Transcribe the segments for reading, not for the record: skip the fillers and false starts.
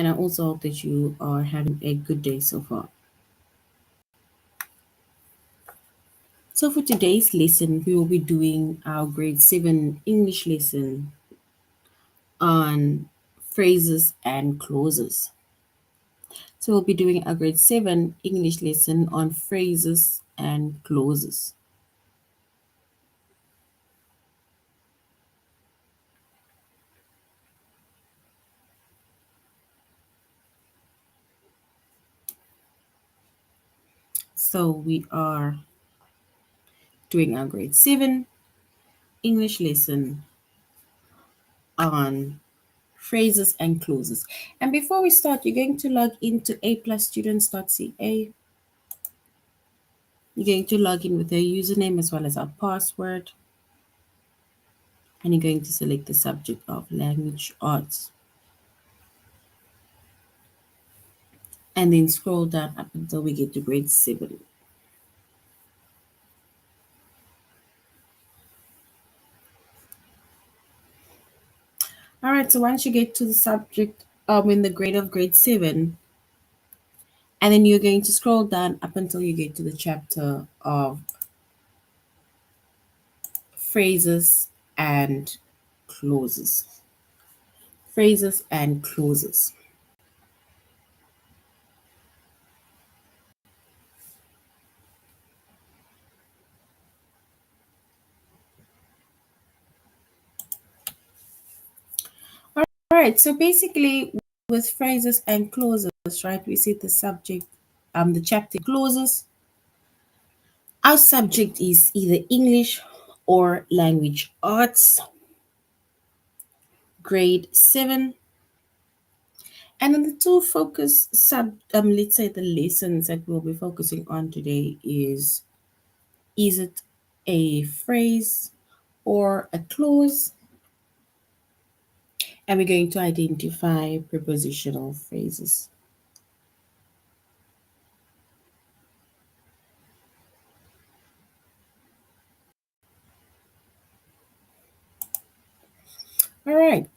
And I also hope that you are having a good day so far. So, for today's lesson, we will be doing our grade 7 English lesson on phrases and clauses. So, we'll be doing our grade 7 English lesson on phrases and clauses. So, we are doing our grade 7 English lesson on phrases and clauses. And before we start, you're going to log into aplusstudents.ca. You're going to log in with your username as well as our password. And you're going to select the subject of language arts. And then scroll down up until we get to grade 7. All right, so once you get to the subject in the grade of grade 7, and then you're going to scroll down up until you get to the chapter of phrases and clauses. Phrases and clauses. All right, so basically with phrases and clauses, right, we see the subject, the chapter clauses. Our subject is either English or language arts, grade 7. And then the two focus let's say the lessons that we'll be focusing on today is it a phrase or a clause? And we're going to identify prepositional phrases. All right.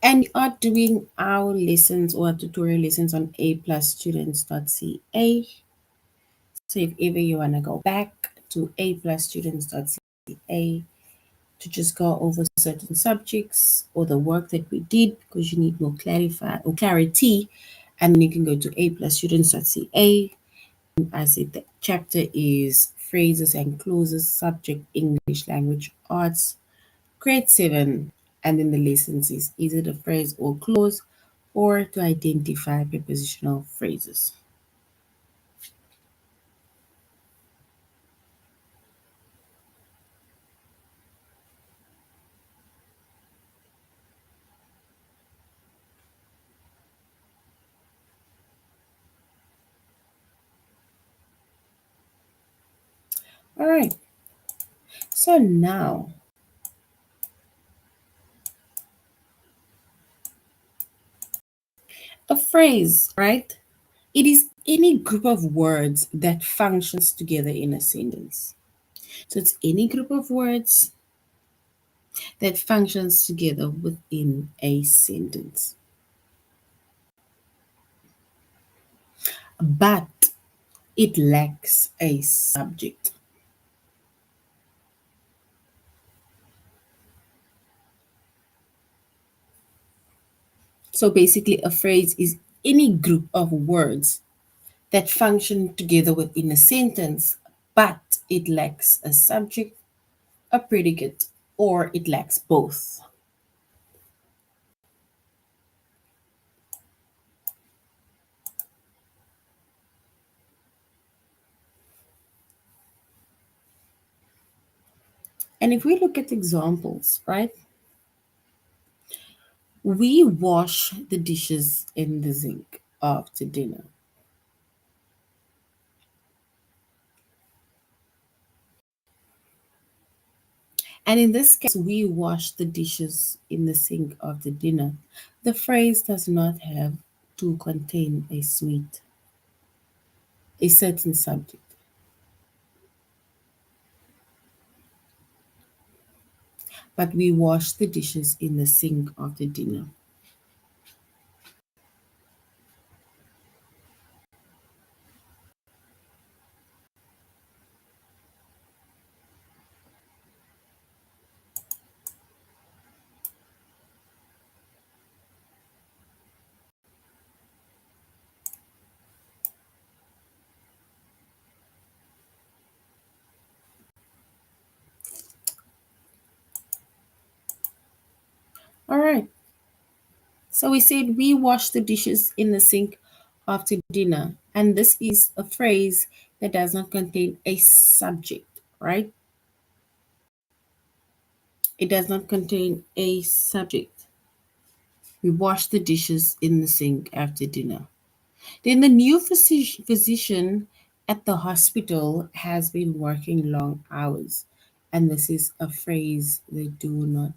And we are doing our lessons or tutorial lessons on aplusstudents.ca. So if ever you want to go back to aplusstudents.ca to just go over certain subjects or the work that we did because you need more clarity, and then you can go to aplusstudents.ca. I said the chapter is phrases and clauses, subject English language arts, grade 7, and then the lessons is it a phrase or clause or to identify prepositional phrases. All right. So now, a phrase, right? It is any group of words that functions together in a sentence. So it's any group of words that functions together within a sentence. But it lacks a subject. So basically, a phrase is any group of words that function together within a sentence, but it lacks a subject, a predicate, or it lacks both. And if we look at examples, right? We wash the dishes in the sink after dinner. And in this case, we wash the dishes in the sink after dinner. The phrase does not have to contain a certain subject. But we wash the dishes in the sink after dinner. All right. So we said we wash the dishes in the sink after dinner. And this is a phrase that does not contain a subject, right? It does not contain a subject. We wash the dishes in the sink after dinner. Then the new physician at the hospital has been working long hours. And this is a phrase that do not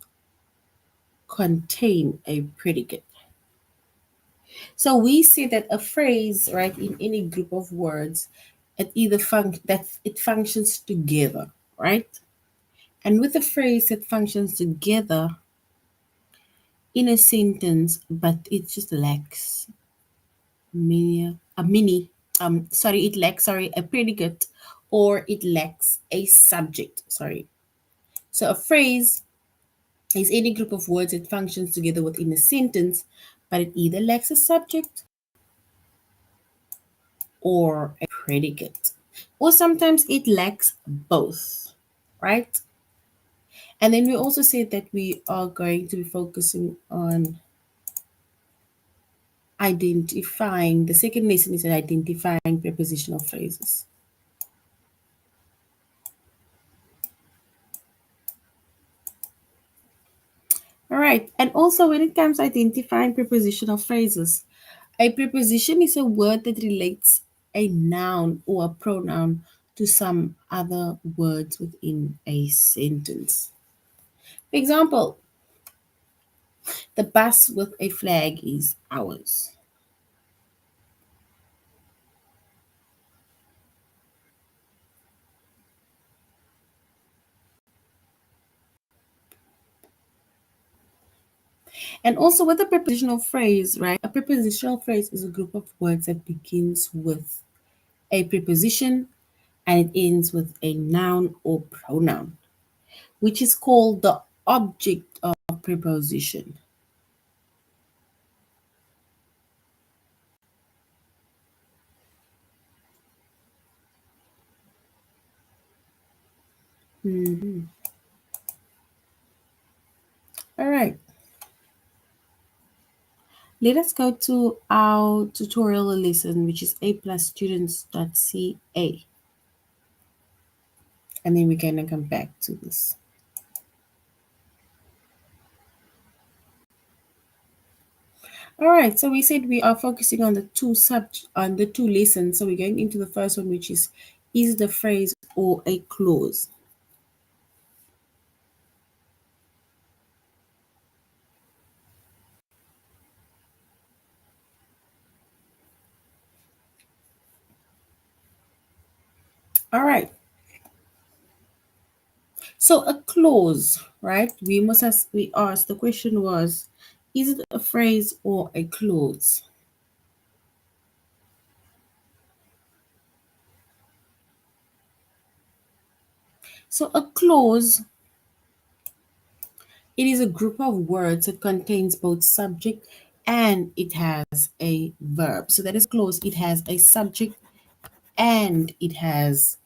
contain a predicate. So we say that a phrase, right, in any group of words, it functions together, right? And with a phrase that functions together in a sentence, but it just lacks it lacks a predicate, or it lacks a subject. Sorry. So a phrase is any group of words that functions together within a sentence, but it either lacks a subject or a predicate. Or sometimes it lacks both, right? And then we also said that we are going to be focusing on identifying, the second lesson is identifying prepositional phrases. All right. And also, when it comes to identifying prepositional phrases, a preposition is a word that relates a noun or a pronoun to some other words within a sentence. For example, the bus with a flag is ours. And also with a prepositional phrase, right? A prepositional phrase is a group of words that begins with a preposition and it ends with a noun or pronoun, which is called the object of preposition. Mhm. All right. Let us go to our tutorial lesson, which is aplusstudents.ca. And then we're going to come back to this. All right, so we said we are focusing on the two lessons. So we're going into the first one, which is the phrase or a clause. All right. So a clause, right? We asked, the question was, is it a phrase or a clause? So a clause, it is a group of words that contains both subject and it has a verb. So that is clause. It has a subject and it has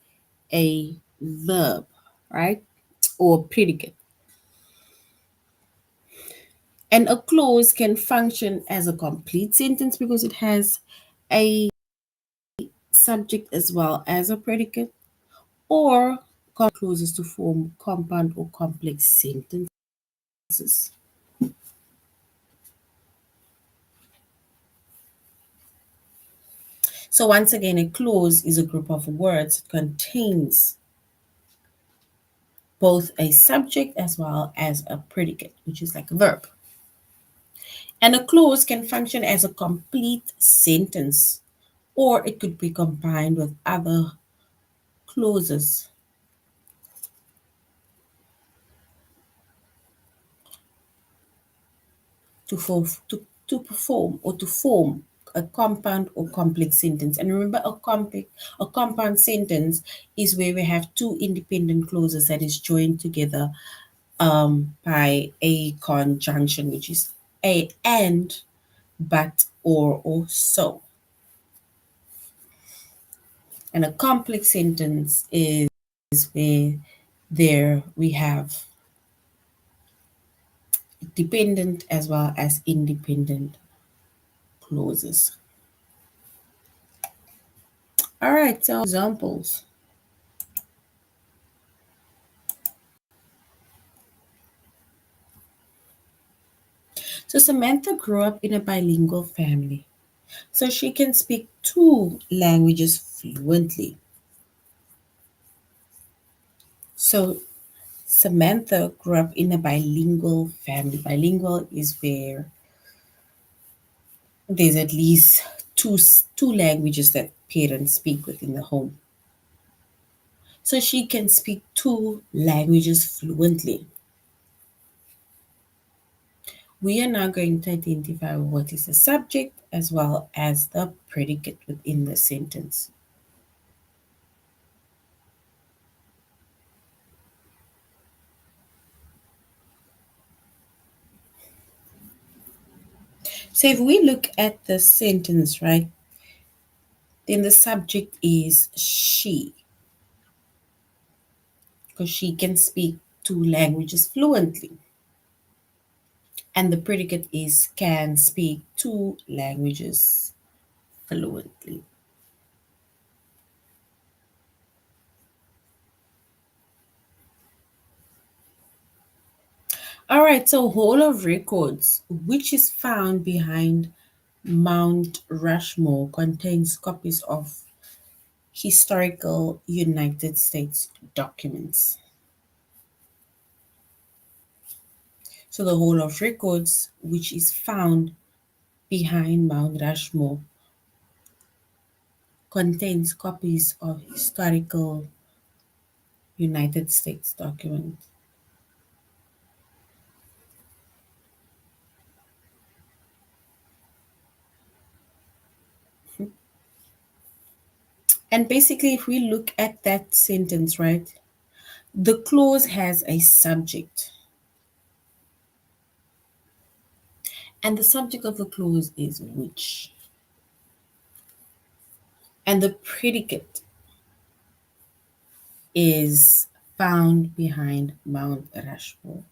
a verb, right? Or predicate. And a clause can function as a complete sentence because it has a subject as well as a predicate, or clauses to form compound or complex sentences. So once again, a clause is a group of words that contains both a subject as well as a predicate, which is like a verb. And a clause can function as a complete sentence, or it could be combined with other clauses to perform or to form a compound or complex sentence. And remember, a compound sentence is where we have two independent clauses that is joined together by a conjunction, which is a and, but, or so. And a complex sentence is where there we have dependent as well as independent clauses. All right, so examples. So Samantha grew up in a bilingual family, so she can speak two languages fluently. So Samantha grew up in a bilingual family. Bilingual is where there's at least two languages that parents speak within the home. So she can speak two languages fluently. We are now going to identify what is the subject as well as the predicate within the sentence. So if we look at the sentence, right, then the subject is she, because she can speak two languages fluently. And the predicate is can speak two languages fluently. All right, so Hall of Records, which is found behind Mount Rushmore, contains copies of historical United States documents. So the Hall of Records, which is found behind Mount Rushmore, contains copies of historical United States documents. And basically, if we look at that sentence, right, the clause has a subject. And the subject of the clause is which. And the predicate is found behind Mount Rushmore.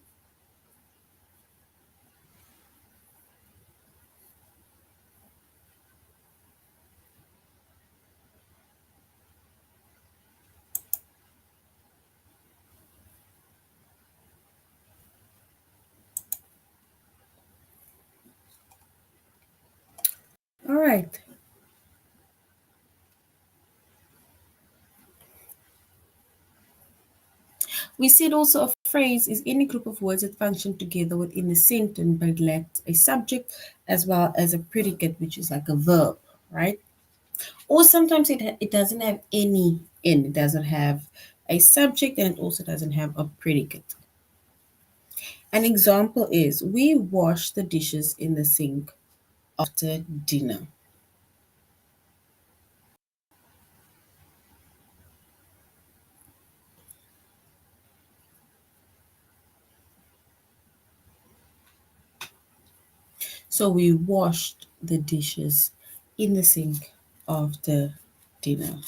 All right. We said also a phrase is any group of words that function together within a sentence but lacks a subject as well as a predicate, which is like a verb, right? Or sometimes it doesn't have any in. It doesn't have a subject and it also doesn't have a predicate. An example is we wash the dishes in the sink after dinner. So we washed the dishes in the sink after dinner.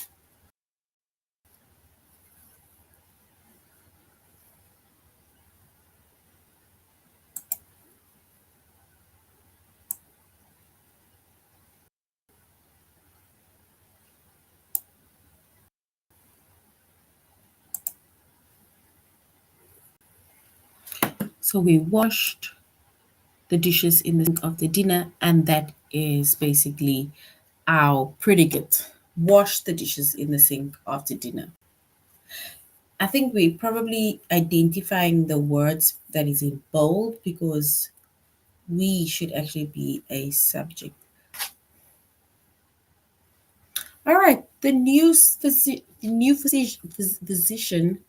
So we washed the dishes in the sink after dinner, and that is basically our predicate. Wash the dishes in the sink after dinner. I think we're probably identifying the words that is in bold because we should actually be a subject. All right, the new physician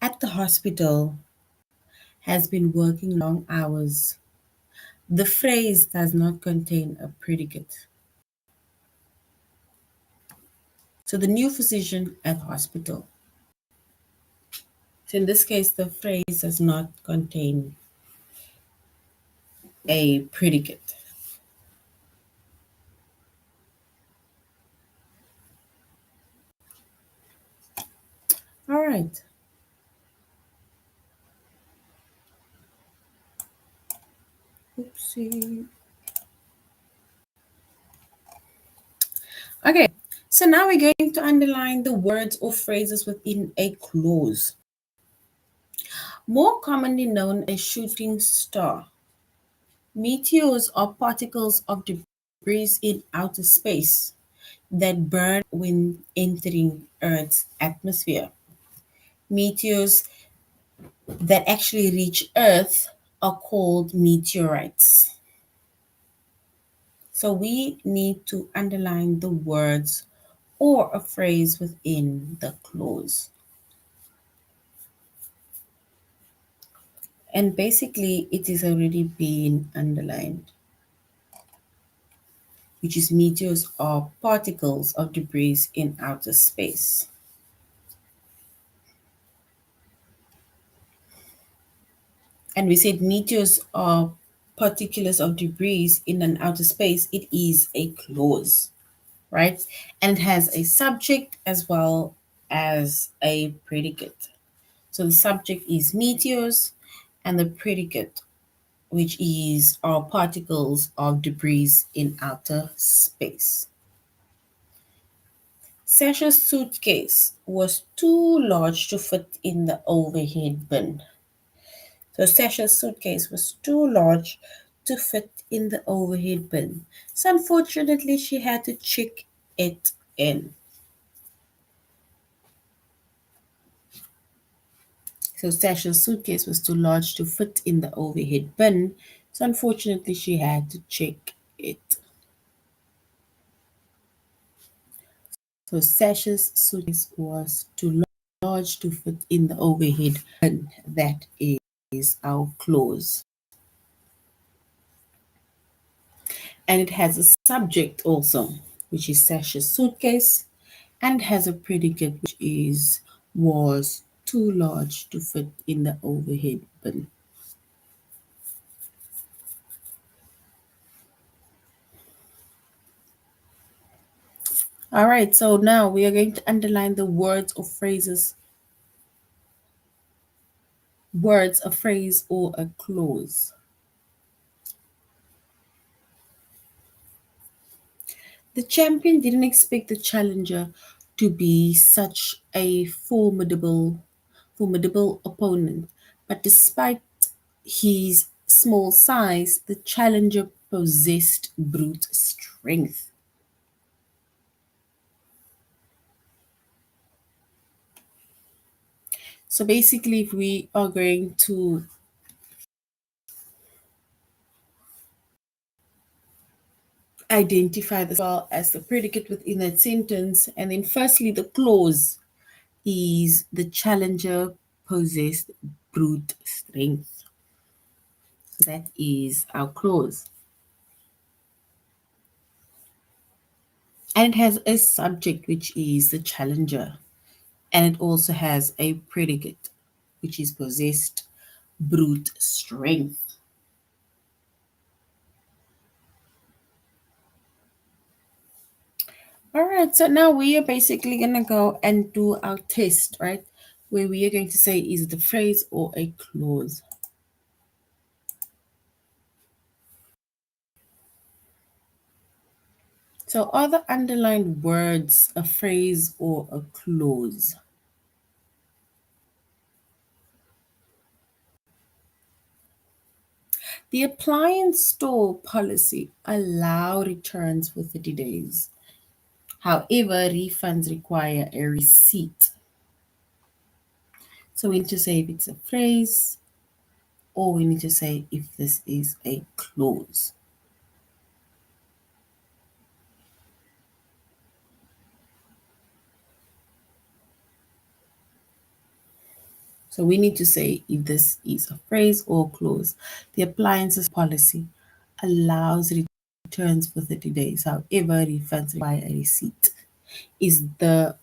at the hospital has been working long hours. The phrase does not contain a predicate. So the new physician at hospital. So in this case, the phrase does not contain a predicate. All right. Oopsie. Okay, so now we're going to underline the words or phrases within a clause. More commonly known as shooting star, meteors are particles of debris in outer space that burn when entering Earth's atmosphere. Meteors that actually reach Earth are called meteorites. So we need to underline the words or a phrase within the clause. And basically, it is already been underlined, which is meteors are particles of debris in outer space. And we said meteors are particles of debris in an outer space. It is a clause, right? And it has a subject as well as a predicate. So the subject is meteors, and the predicate, which is are particles of debris in outer space. Sasha's suitcase was too large to fit in the overhead bin. So Sasha's suitcase was too large to fit in the overhead bin. So unfortunately, she had to check it in. So Sasha's suitcase was too large to fit in the overhead bin. So unfortunately, she had to check it. So Sasha's suitcase was too large to fit in the overhead bin. That is our clause. And it has a subject also, which is Sasha's suitcase, and has a predicate, which is was too large to fit in the overhead bin. All right, so now we are going to underline the words or phrases, words, a phrase, or a clause. The champion didn't expect the challenger to be such a formidable opponent, but despite his small size, the challenger possessed brute strength. So basically, if we are going to identify this well as the predicate within that sentence, and then firstly, the clause is the challenger possessed brute strength. So that is our clause. And it has a subject, which is the challenger. And it also has a predicate, which is possessed brute strength. All right, so now we are basically going to go and do our test, right? Where we are going to say, is it a phrase or a clause? So are the underlined words a phrase or a clause? The appliance store policy allow returns for 30 days. However, refunds require a receipt. So we need to say if it's a phrase, or we need to say if this is a clause. So we need to say if this is a phrase or clause. The appliances policy allows returns for 30 days. However, refunds require a receipt. Is the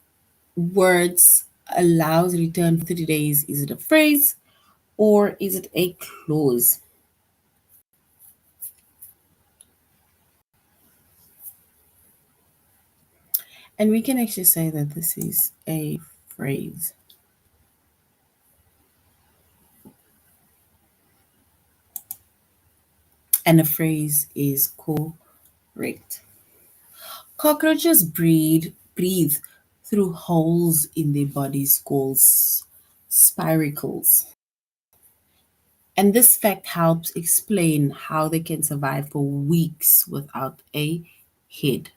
words allows return for 30 days, is it a phrase or is it a clause? And we can actually say that this is a phrase. and a phrase is correct. Cockroaches breathe through holes in their bodies called spiracles. And this fact helps explain how they can survive for weeks without a head.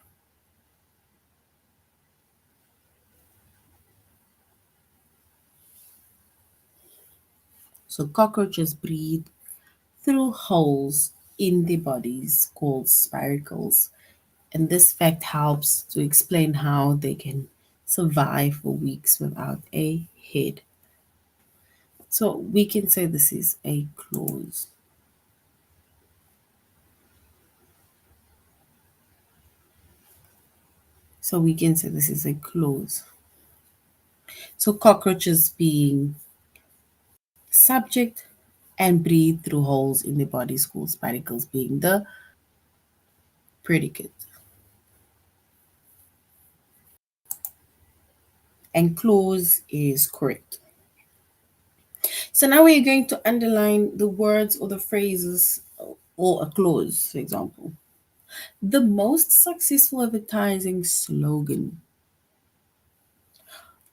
So cockroaches breathe through holes in their bodies called spiracles. And this fact helps to explain how they can survive for weeks without a head. So we can say this is a clause. So we can say this is a clause. So cockroaches being subject and breathe through holes in the body, called spiracles being the predicate. And clause is correct. So now we're going to underline the words or the phrases or a clause, for example. The most successful advertising slogan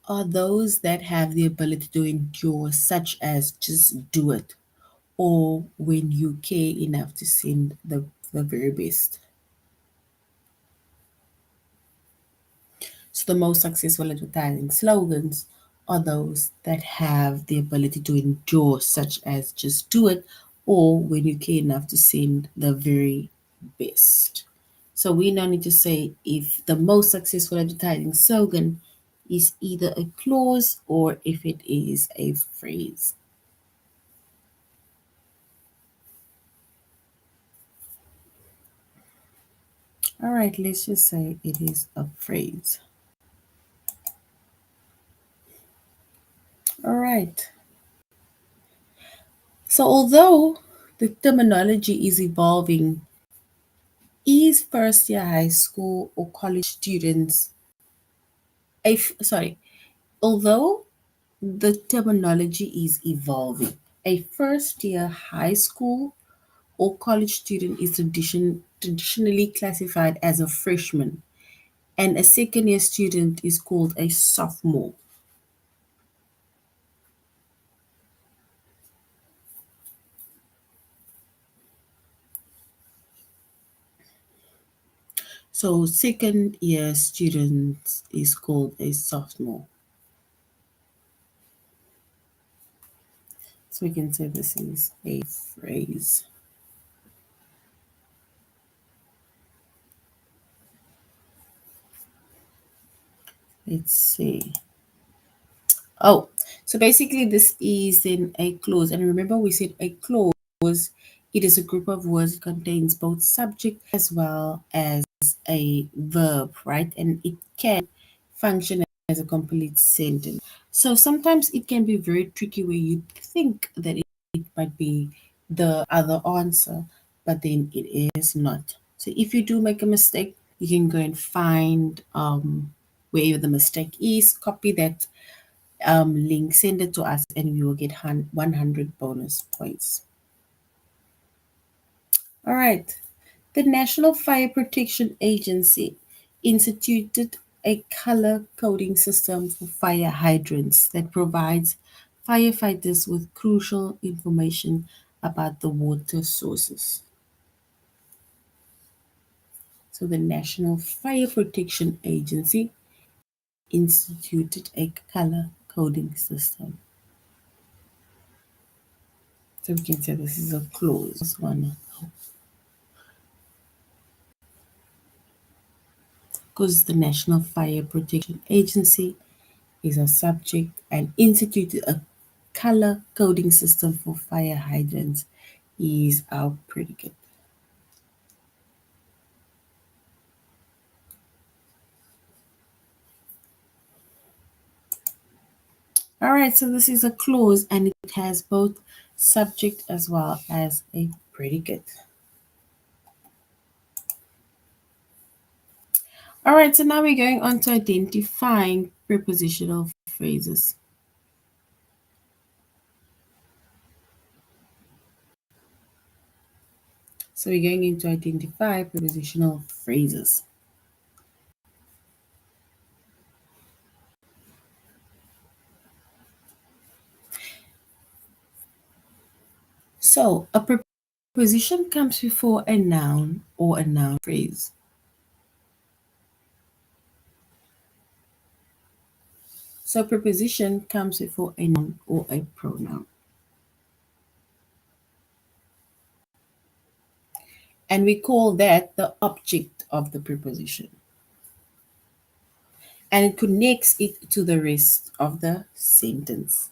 are those that have the ability to endure, such as just do it, or when you care enough to send the very best. So the most successful advertising slogans are those that have the ability to endure, such as just do it, or when you care enough to send the very best. So we now need to say if the most successful advertising slogan is either a clause or if it is a phrase. All right, let's just say it is a phrase. All right. So although the terminology is evolving, is first year high school or college students sorry, although the terminology is evolving, a first year high school or college student is traditionally classified as a freshman, and a second year student is called a sophomore. So second year student is called a sophomore. So we can say this is a phrase. Let's see. Oh, so basically this is in a clause. And remember we said a clause, it is a group of words that contains both subject as well as a verb, right? And it can function as a complete sentence. So sometimes it can be very tricky where you think that it might be the other answer, but then it is not. So if you do make a mistake, you can go and find where the mistake is, copy that link, send it to us, and we will get 100 bonus points. All right. The National Fire Protection Agency instituted a color coding system for fire hydrants that provides firefighters with crucial information about the water sources. So, the National Fire Protection Agency instituted a color coding system. So, we can say this is a clause one. Because the National Fire Protection Agency is a subject and instituted a color coding system for fire hydrants is our predicate. All right, so this is a clause and it has both subject as well as a predicate. All right, so now we're going on to identifying prepositional phrases. So we're going into identify prepositional phrases. So a preposition comes before a noun or a noun phrase. So a preposition comes before a noun or a pronoun. And we call that the object of the preposition. And it connects it to the rest of the sentence.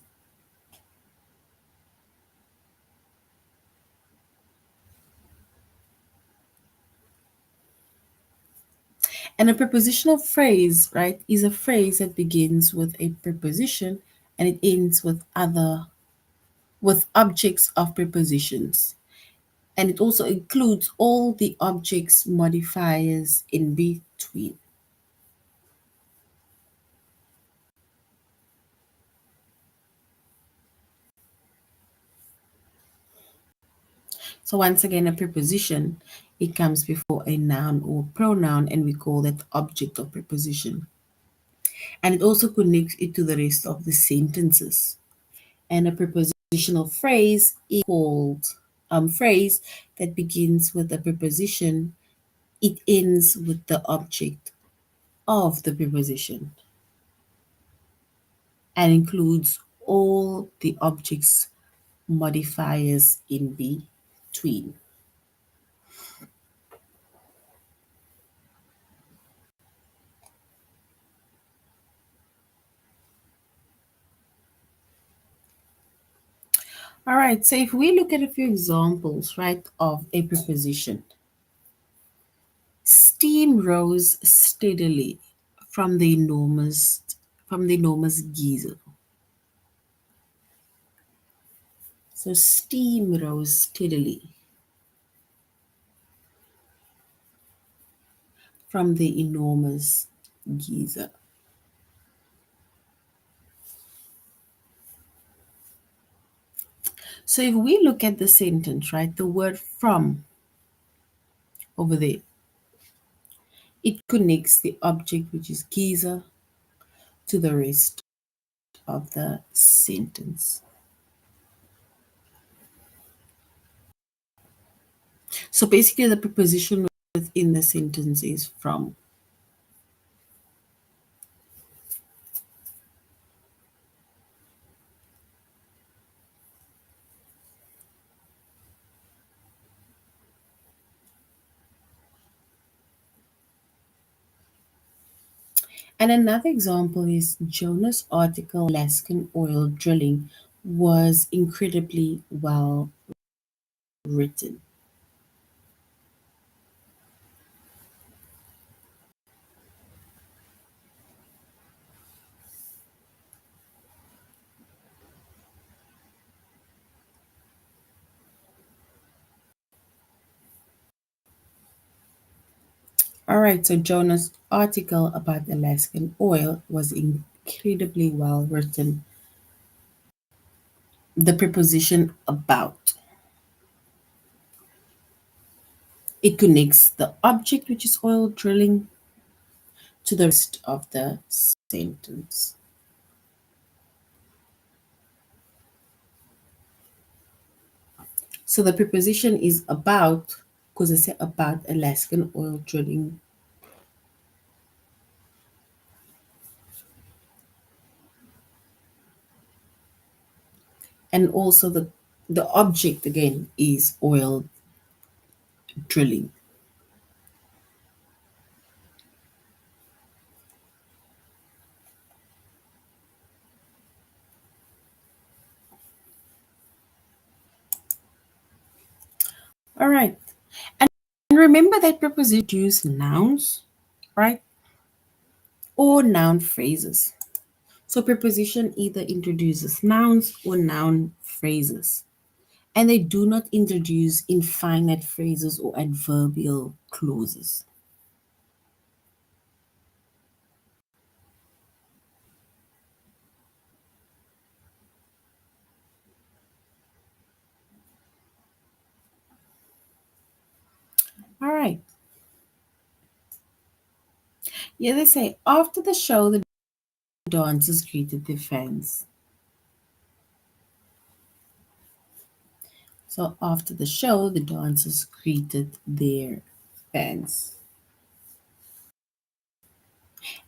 And a prepositional phrase, right, is a phrase that begins with a preposition and it ends with objects of prepositions. And it also includes all the objects modifiers in between. So once again, a preposition, it comes before a noun or pronoun, and we call that object of preposition. And it also connects it to the rest of the sentences. And a prepositional phrase is called phrase that begins with a preposition, it ends with the object of the preposition and includes all the objects modifiers in between. All right, so if we look at a few examples, right, of a preposition, steam rose steadily from the enormous geyser. So steam rose steadily from the enormous geyser. So if we look at the sentence, right, the word from over there, it connects the object, which is geyser, to the rest of the sentence. So basically, the preposition within the sentence is from. And another example is Jonas' article, Alaskan oil drilling, was incredibly well written. All right, so Jonas' article about Alaskan oil was incredibly well written. The preposition about, it connects the object, which is oil drilling, to the rest of the sentence. So the preposition is about because I said about Alaskan oil drilling. And also the object again is oil drilling. All right. And remember that preposition use nouns, right? Or noun phrases. So preposition either introduces nouns or noun phrases. And they do not introduce infinite phrases or adverbial clauses. All right. Yeah, they say after the show, the dancers greeted their fans. So after the show, the dancers greeted their fans.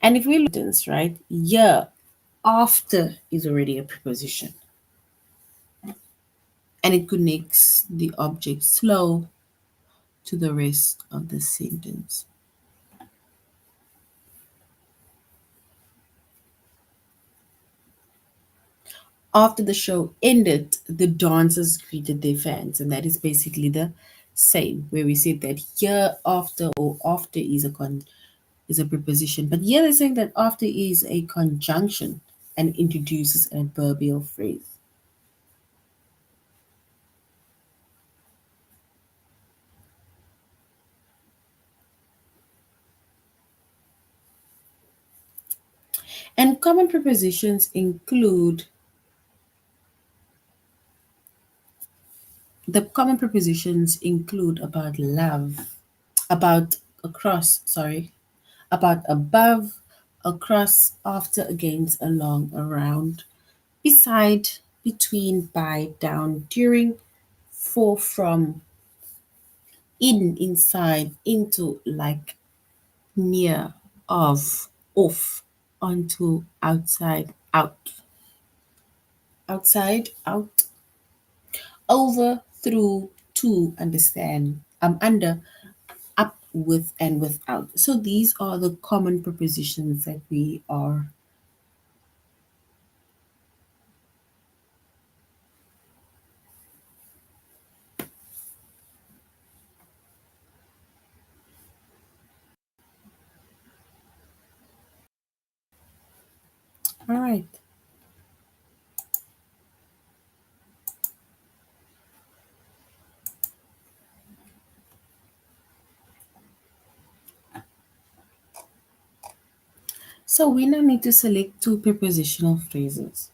And if we look at this, right, yeah, after is already a preposition and it connects the object slow to the rest of the sentence. After the show ended, the dancers greeted their fans, and that is basically the same, where we said that here after or after is a preposition, but here they're saying that after is a conjunction and introduces an adverbial phrase. And common prepositions include the common prepositions include about love, about across, sorry, about above, across, after, against, along, around, beside, between, by, down, during, for, from, in, inside, into, like, near, of, off, onto, outside, out, outside, out, over, through, to, understand, under, up, with, and without. So these are the common prepositions that we are. All right. So we now need to select two prepositional phrases.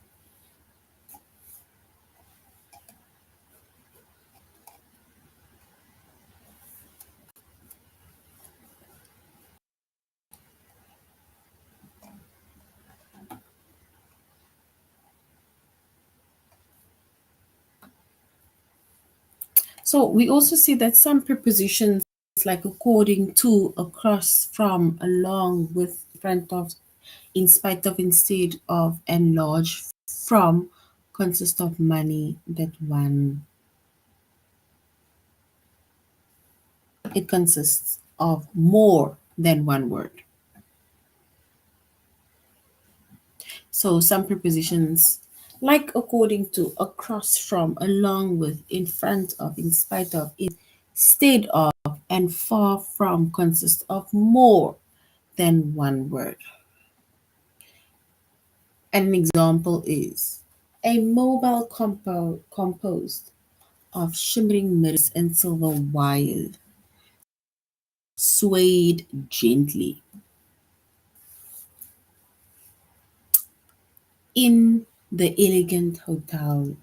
So we also see that some prepositions like according to, across, from, along, with, in front of, in spite of, instead of, and large from consist of money that one. It consists of more than one word. So some prepositions like according to, across from, along with, in front of, in spite of, instead of, and far from consist of more than one word. An example is a mobile composed of shimmering mirrors and silver wire swayed gently in the elegant hotel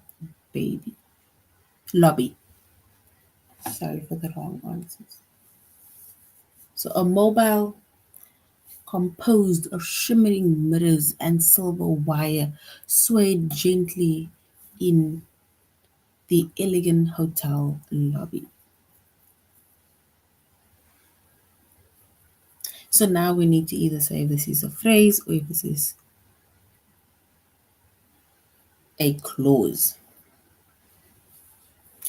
baby lobby. Sorry for the wrong answers. So a mobile composed of shimmering mirrors and silver wire swayed gently in the elegant hotel lobby. So now we need to either say if this is a phrase or if this is a clause.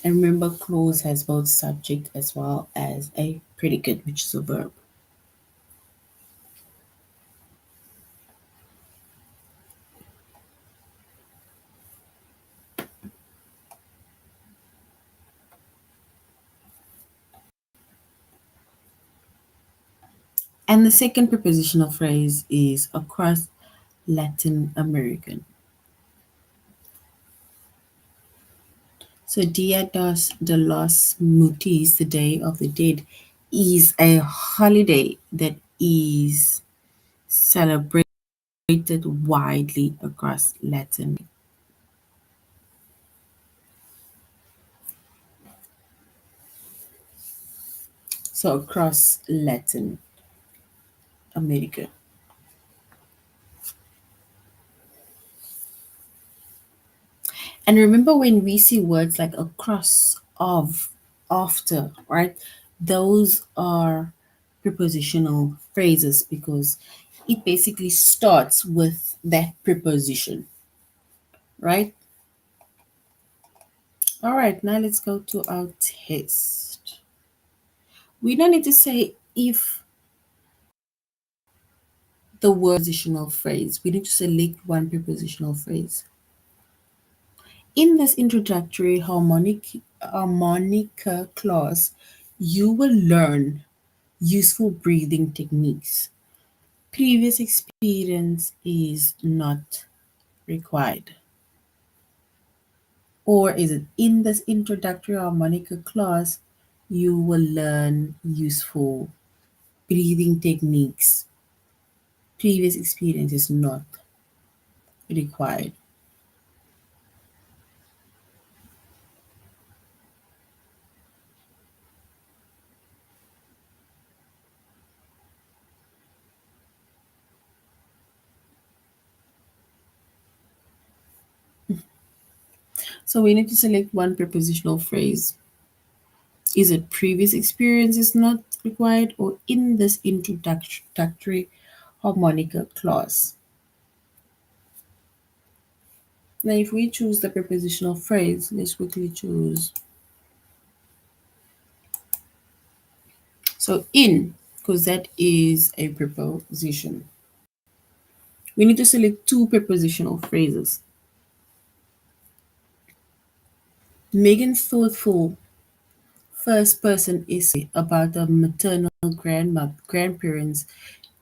And remember, clause has both subject as well as a predicate, which is a verb. And the second prepositional phrase is across Latin American. So Dia de los Muertos, the Day of the Dead, is a holiday that is celebrated widely across Latin. So across Latin America. And remember when we see words like across, of, after, right? Those are prepositional phrases because it basically starts with that preposition, right? All right, now let's go to our test. We don't need to say if the word prepositional phrase. We need to select one prepositional phrase. In this introductory harmonica class, you will learn useful breathing techniques. Previous experience is not required. Or is it in this introductory harmonica class, you will learn useful breathing techniques. Previous experience is not required. So we need to select one prepositional phrase. Is it previous experience is not required or in this introductory harmonica clause? Now, if we choose the prepositional phrase, let's quickly choose. So, in, because that is a preposition. We need to select two prepositional phrases. Megan's thoughtful first person essay about her maternal grandparents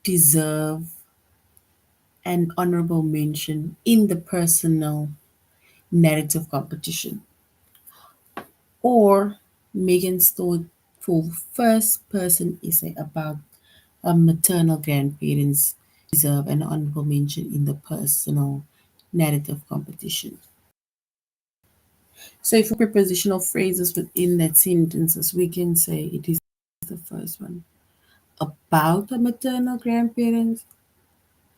deserve an honorable mention in the personal narrative competition. Or Megan's thoughtful first person essay about her maternal grandparents deserve an honorable mention in the personal narrative competition. So if prepositional phrases within that sentences, we can say it is the first one about the maternal grandparents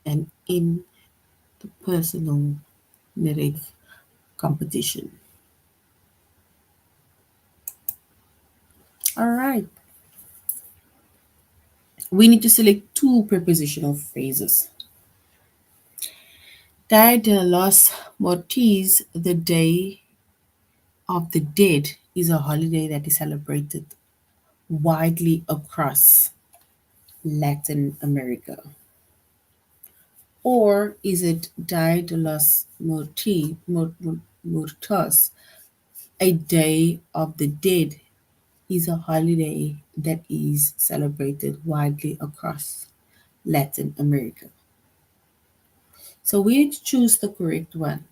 and in the personal narrative competition. All right. We need to select two prepositional phrases. Dia de los Mortis, the Day of the Dead, is a holiday that is celebrated widely across Latin America. Or is it Dia de los Muertos, a Day of the Dead is a holiday that is celebrated widely across Latin America. So we need to choose the correct one.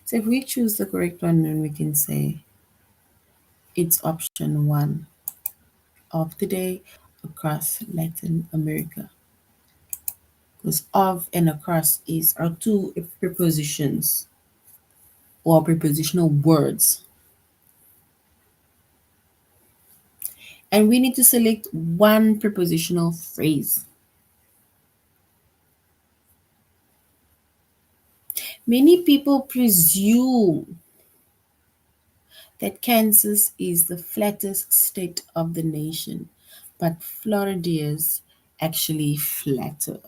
So if we choose the correct one, then we can say it's option one of the day across Latin America. Because of and across is our two prepositions or prepositional words. And we need to select one prepositional phrase. Many people presume that Kansas is the flattest state of the nation, but Florida is actually flatter.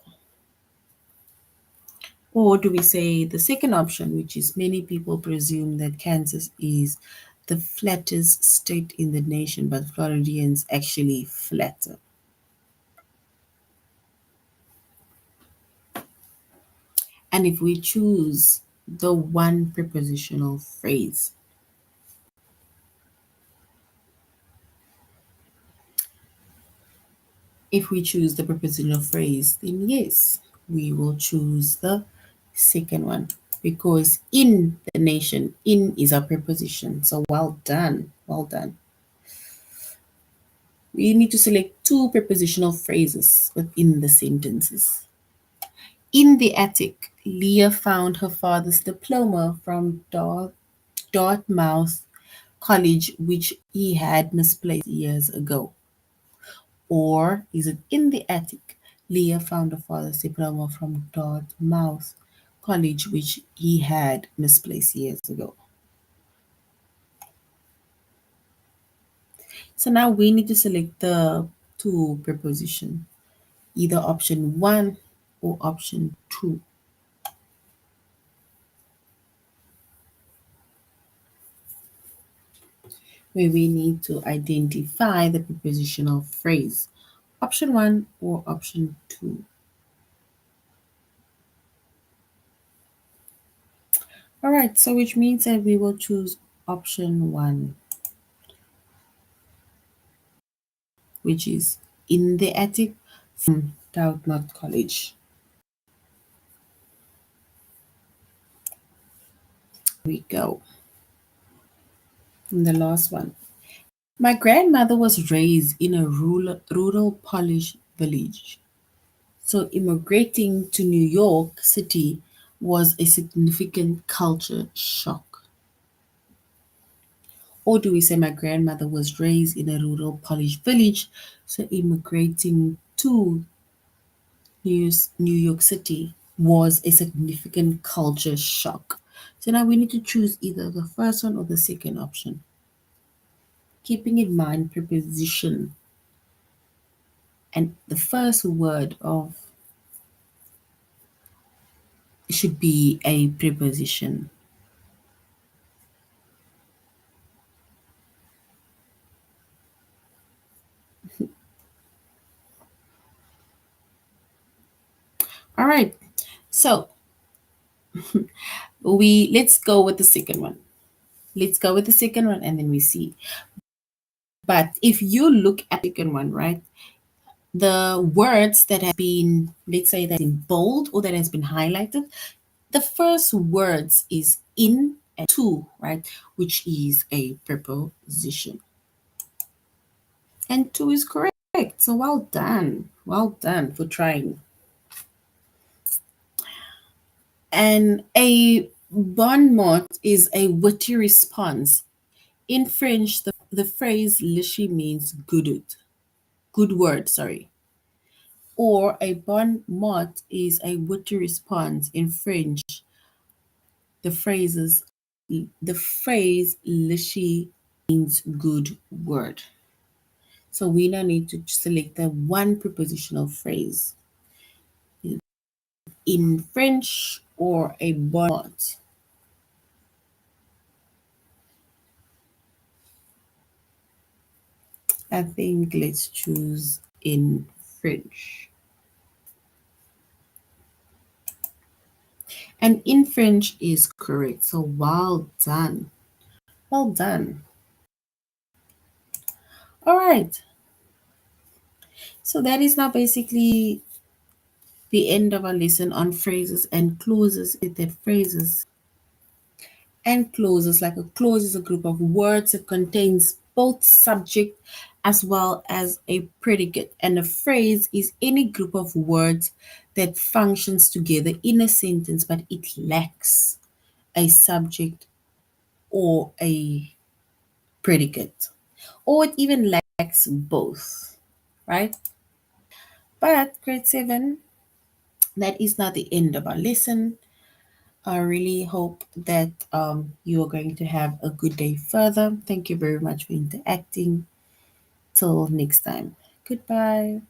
Or do we say the second option, which is many people presume that Kansas is the flattest state in the nation, but Floridians actually flatter? And if we choose the one prepositional phrase, if we choose the prepositional phrase, then yes, we will choose the second one because in the nation, in is a preposition. So well done, well done. We need to select two prepositional phrases within the sentences. In the attic, Leah found her father's diploma from Dartmouth College, which he had misplaced years ago. Or is it in the attic? Leah found her father's diploma from Dartmouth College, which he had misplaced years ago. So now we need to select the two preposition, either option one or option two, where we need to identify the prepositional phrase, option one or option two. All right, so which means that we will choose option one, which is in the attic from Dartmouth College. Here we go. And the last one. My grandmother was raised in a rural Polish village. So immigrating to New York City was a significant culture shock. Or do we say my grandmother was raised in a rural Polish village? So immigrating to New York City was a significant culture shock. So now we need to choose either the first one or the second option. Keeping in mind preposition and the first word of should be a preposition. All right. So we let's go with the second one. Let's go with the second one and then we see. But if you look at the second one, right? The words that have been, let's say that in bold or that has been highlighted, the first words is in and to, right? Which is a preposition. And to is correct. So well done. Well done for trying. And a bon mot is a witty response. In French, the phrase literally means good word, sorry. Or a bon mot is a witty response. In French, the phrases the phrase literally means good word. So we now need to select the one prepositional phrase in French or a bon mot. I think let's choose in French. And in French is correct. So well done. Well done. All right. So that is now basically the end of our lesson on phrases and clauses. The phrases and clauses, like a clause is a group of words that contains both subject as well as a predicate. And a phrase is any group of words that functions together in a sentence, but it lacks a subject or a predicate, or it even lacks both, right? But grade 7, that is not the end of our lesson. I really hope that you are going to have a good day further. Thank you very much for interacting. Till next time. Goodbye.